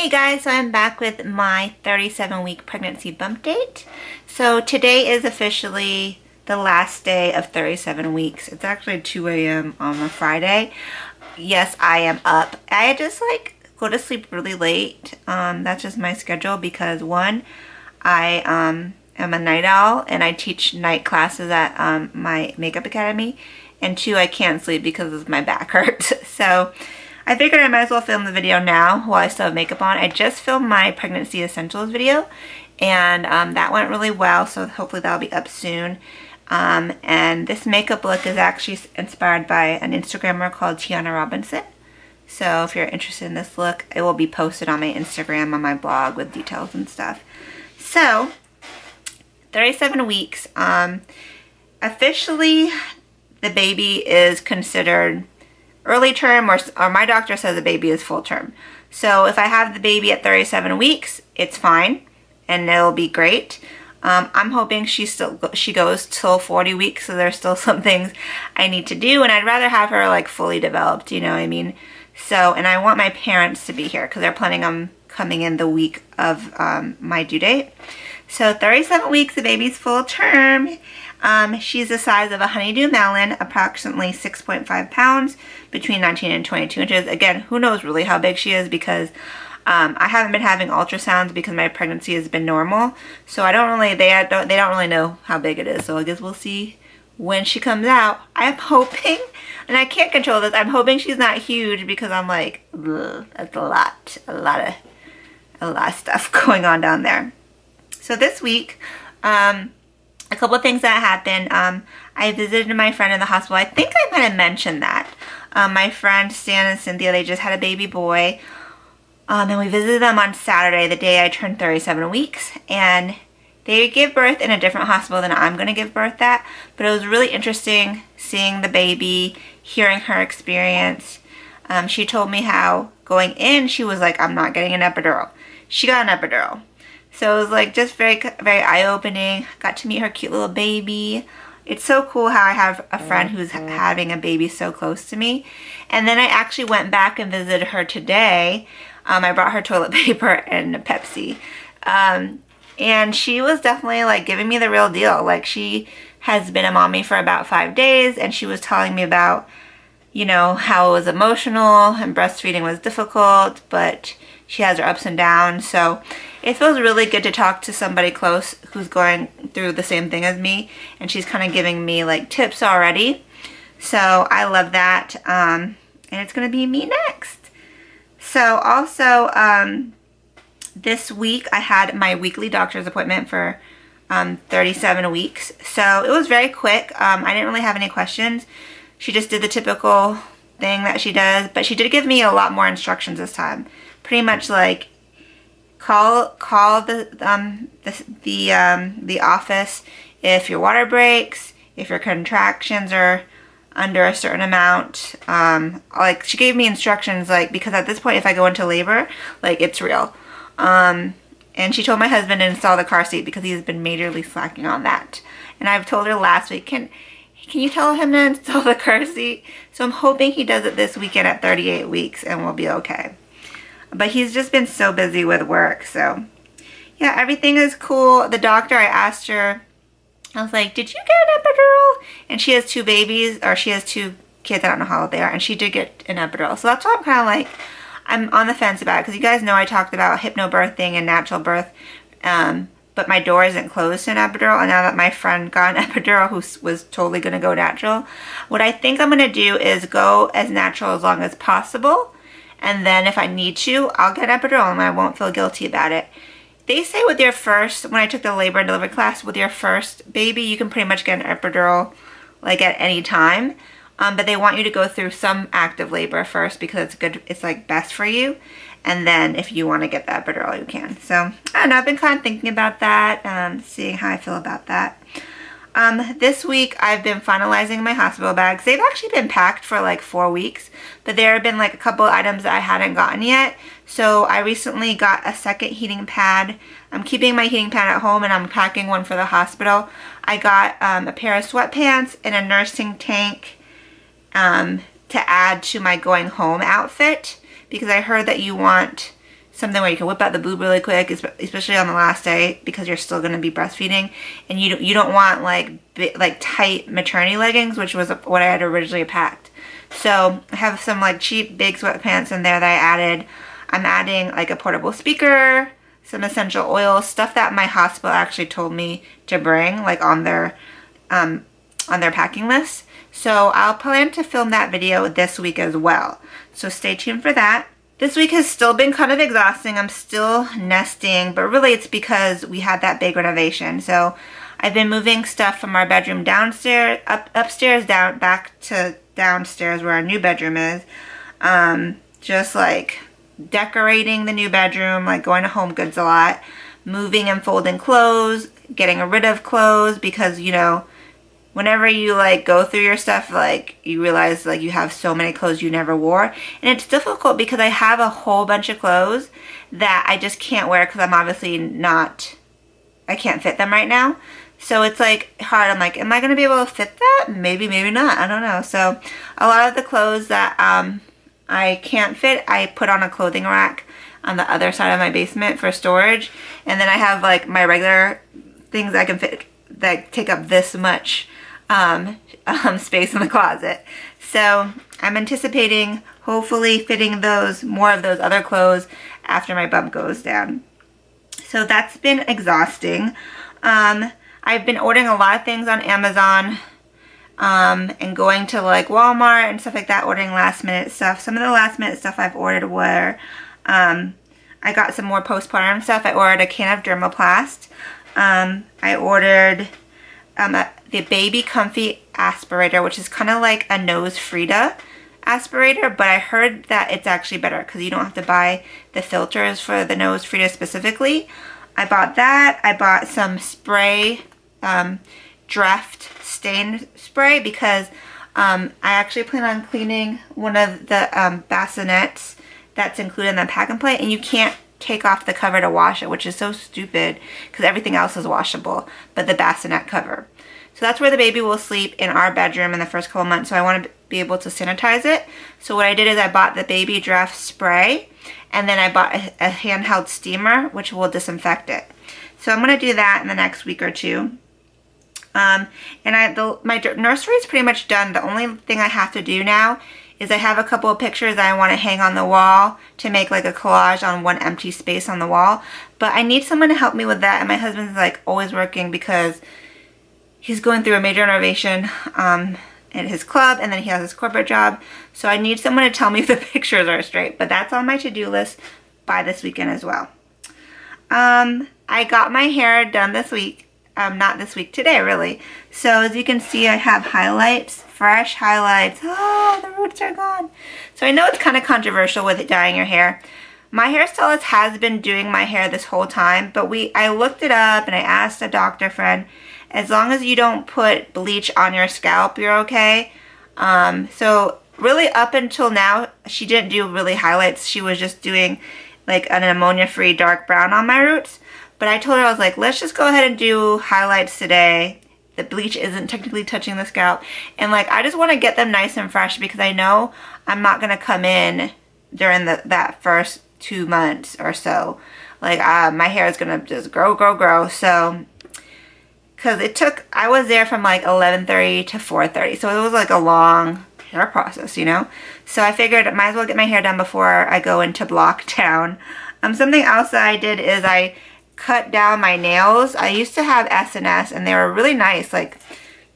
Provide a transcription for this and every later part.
Hey guys, so I'm back with my 37-week pregnancy bump date. So today is officially the last day of 37 weeks. It's actually 2 a.m. on a Friday. Yes, I am up. I just go to sleep really late. That's just my schedule because one, I am a night owl and I teach night classes at my makeup academy. And two, I can't sleep because my back hurts. So I figured I might as well film the video now while I still have makeup on. I just filmed my pregnancy essentials video and that went really well, so hopefully that'll be up soon. And this makeup look is actually inspired by an Instagrammer called Tiana Robinson. So if you're interested in this look, it will be posted on my Instagram, on my blog with details and stuff. So 37 weeks. Officially the baby is considered early term, or my doctor says the baby is full term. So if I have the baby at 37 weeks, it's fine and it'll be great. I'm hoping she goes till 40 weeks, so there's still some things I need to do, and I'd rather have her like fully developed, you know what I mean? So, and I want my parents to be here because they're planning on coming in the week of my due date. So 37 weeks, the baby's full term. She's the size of a honeydew melon, approximately 6.5 pounds, between 19 and 22 inches. Again, who knows really how big she is because I haven't been having ultrasounds because my pregnancy has been normal. So I don't really, they don't really know how big it is. So I guess we'll see when she comes out. I'm hoping, and I can't control this, I'm hoping she's not huge because I'm like, ugh, that's a lot of stuff going on down there. So this week, a couple of things that happened. I visited my friend in the hospital. I think I might have mentioned that. My friend Stan and Cynthia, they just had a baby boy. And we visited them on Saturday, the day I turned 37 weeks. And they gave birth in a different hospital than I'm going to give birth at. But it was really interesting seeing the baby, hearing her experience. She told me how going in, she was like, I'm not getting an epidural. She got an epidural. So it was like just very eye-opening. Got to meet her cute little baby. It's so cool how I have a friend who's having a baby so close to me. And then I actually went back and visited her today. I brought her toilet paper and a Pepsi. And she was definitely like giving me the real deal. Like she has been a mommy for about 5 days and she was telling me about, you know, how it was emotional and breastfeeding was difficult, but she has her ups and downs. So it feels really good to talk to somebody close who's going through the same thing as me, and she's kind of giving me like tips already. So I love that. And it's gonna be me next. So also this week I had my weekly doctor's appointment for 37 weeks. So it was very quick. I didn't really have any questions. She just did the typical thing that she does, but she did give me a lot more instructions this time. Pretty much like call the office if your water breaks, if your contractions are under a certain amount. Like she gave me instructions, like, because at this point if I go into labor, like it's real. And she told my husband to install the car seat because he's been majorly slacking on that. And I've told her last week, can you tell him to install the car seat? So I'm hoping he does it this weekend at 38 weeks and we'll be okay. But he's just been so busy with work, so yeah, everything is cool. The doctor, I asked her, I was like, did you get an epidural? And she has 2 babies, or she has 2 kids, I don't know how old they are, and she did get an epidural. So that's why I'm kind of like, I'm on the fence about it, because you guys know I talked about hypnobirthing and natural birth, but my door isn't closed to an epidural, and now that my friend got an epidural who was totally going to go natural, what I think I'm going to do is go as natural as long as possible. And then if I need to, I'll get an epidural and I won't feel guilty about it. They say with your first, when I took the labor and delivery class, with your first baby, you can pretty much get an epidural like at any time. But they want you to go through some active labor first because it's good, it's like best for you. And then if you want to get the epidural, you can. So I don't know, I've been kind of thinking about that, seeing how I feel about that. This week I've been finalizing my hospital bags. They've actually been packed for like 4 weeks, but there have been like a couple items that I hadn't gotten yet. So I recently got a second heating pad. I'm keeping my heating pad at home and I'm packing one for the hospital. I got a pair of sweatpants and a nursing tank to add to my going home outfit because I heard that you want something where you can whip out the boob really quick, especially on the last day, because you're still going to be breastfeeding, and you don't want like tight maternity leggings, which was what I had originally packed. So I have some like cheap big sweatpants in there that I added. I'm adding like a portable speaker, some essential oils, stuff that my hospital actually told me to bring, like on their packing list. So I'll plan to film that video this week as well. So stay tuned for that. This week has still been kind of exhausting. I'm still nesting, but really it's because we had that big renovation. So I've been moving stuff from our bedroom downstairs, upstairs, back to downstairs where our new bedroom is. Just like decorating the new bedroom, like going to Home Goods a lot, moving and folding clothes, getting rid of clothes, because you know, whenever you like go through your stuff, like you realize like you have so many clothes you never wore, and it's difficult because I have a whole bunch of clothes that I just can't wear because I'm obviously not, I can't fit them right now. So it's like hard. I'm like, am I going to be able to fit that? Maybe, maybe not. I don't know. So a lot of the clothes that I can't fit, I put on a clothing rack on the other side of my basement for storage. And then I have like my regular things I can fit that take up this much space in the closet. So I'm anticipating hopefully fitting more of those other clothes after my bump goes down. So that's been exhausting. I've been ordering a lot of things on Amazon and going to like Walmart and stuff like that, ordering last minute stuff. Some of the last minute stuff I've ordered were, I got some more postpartum stuff. I ordered a can of Dermoplast. I ordered the Baby Comfy aspirator, which is kind of like a nose Frida aspirator, but I heard that it's actually better because you don't have to buy the filters for the nose Frida specifically. I bought that. I bought some spray, Dreft stain spray, because I actually plan on cleaning one of the bassinets that's included in the pack and play, and you can't take off the cover to wash it, which is so stupid because everything else is washable but the bassinet cover. So that's where the baby will sleep, in our bedroom, in the first couple months. So I want to be able to sanitize it. So what I did is I bought the Baby Dreft spray, and then I bought a handheld steamer, which will disinfect it. So I'm going to do that in the next week or two. My nursery is pretty much done. The only thing I have to do now is I have a couple of pictures that I want to hang on the wall to make like a collage on one empty space on the wall. But I need someone to help me with that, and my husband's like always working because he's going through a major renovation at his club, and then he has his corporate job. So I need someone to tell me if the pictures are straight. But that's on my to-do list by this weekend as well. I got my hair done this week. Not this week, today really. So as you can see, I have highlights, fresh highlights. Oh, the roots are gone. So I know it's kind of controversial with dyeing your hair. My hairstylist has been doing my hair this whole time, but I looked it up and I asked a doctor friend, as long as you don't put bleach on your scalp, you're okay. So really up until now, she didn't do really highlights. She was just doing like an ammonia-free dark brown on my roots. But I told her, I was like, let's just go ahead and do highlights today. The bleach isn't technically touching the scalp. And like, I just want to get them nice and fresh because I know I'm not going to come in during that first 2 months or so. Like, my hair is going to just grow. So, because I was there from like 11:30 to 4:30. So it was like a long hair process, you know. So I figured I might as well get my hair done before I go into lockdown. Something else that I did is I cut down my nails. I used to have S&S and they were really nice, like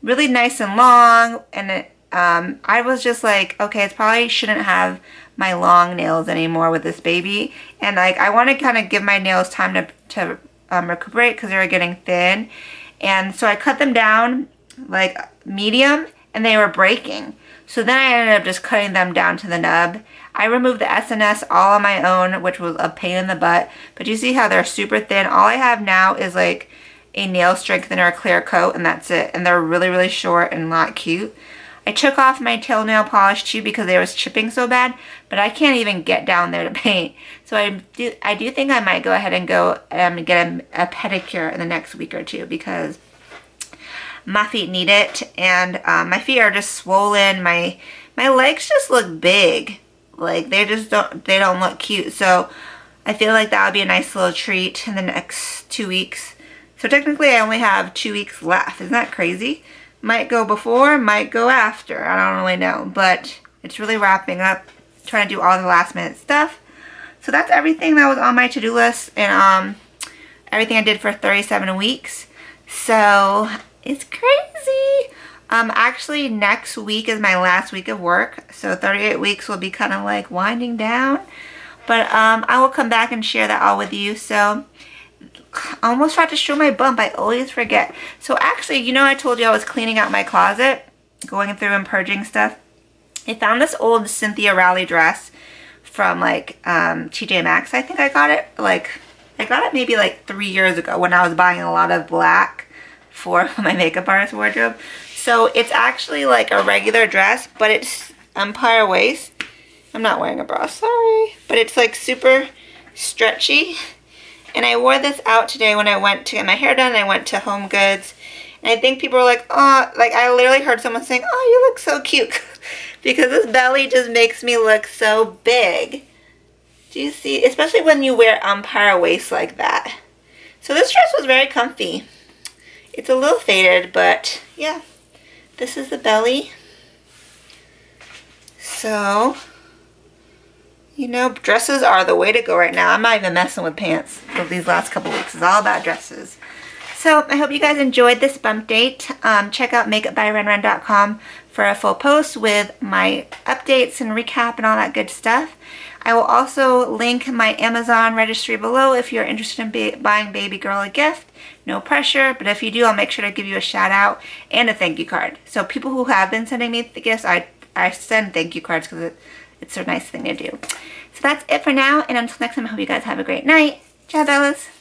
really nice and long, and I was just like, okay, I probably shouldn't have my long nails anymore with this baby, and like I want to kind of give my nails time to recuperate because they were getting thin, and so I cut them down like medium and they were breaking. So then I ended up just cutting them down to the nub. I removed the S&S all on my own, which was a pain in the butt. But you see how they're super thin? All I have now is like a nail strengthener clear coat, and that's it. And they're really, really short and not cute. I took off my tail nail polish too because they was chipping so bad, but I can't even get down there to paint. So I do think I might go ahead and go get a pedicure in the next week or two because my feet need it, and my feet are just swollen. My legs just look big. Like they don't look cute. So I feel like that would be a nice little treat in the next 2 weeks. So technically I only have 2 weeks left. Isn't that crazy? Might go before, might go after. I don't really know, but it's really wrapping up, trying to do all the last minute stuff. So that's everything that was on my to-do list, and everything I did for 37 weeks. So it's crazy. Actually next week is my last week of work, so 38 weeks will be kind of like winding down. But I will come back and share that all with you. So I almost forgot to show my bump. I always forget. So actually, you know, I told you I was cleaning out my closet, going through and purging stuff. I found this old Cynthia Rowley dress from like TJ Maxx. I think I got it. Like, I got it maybe like 3 years ago when I was buying a lot of black for my makeup artist wardrobe. So it's actually like a regular dress, but it's empire waist. I'm not wearing a bra, sorry. But it's like super stretchy. And I wore this out today when I went to get my hair done. I went to Home Goods. And I think people were like, oh, like I literally heard someone saying, oh, you look so cute. Because this belly just makes me look so big. Do you see? Especially when you wear empire waist like that. So this dress was very comfy. It's a little faded, but yeah. This is the belly. So, you know, dresses are the way to go right now. I'm not even messing with pants for these last couple weeks. It's all about dresses. So I hope you guys enjoyed this bump date. Check out makeupbyrenren.com for a full post with my updates and recap and all that good stuff. I will also link my Amazon registry below if you're interested in buying baby girl a gift. No pressure, but if you do, I'll make sure to give you a shout out and a thank you card. So people who have been sending me the gifts, I send thank you cards because it's a nice thing to do. So that's it for now, and until next time, I hope you guys have a great night. Ciao, Bellas.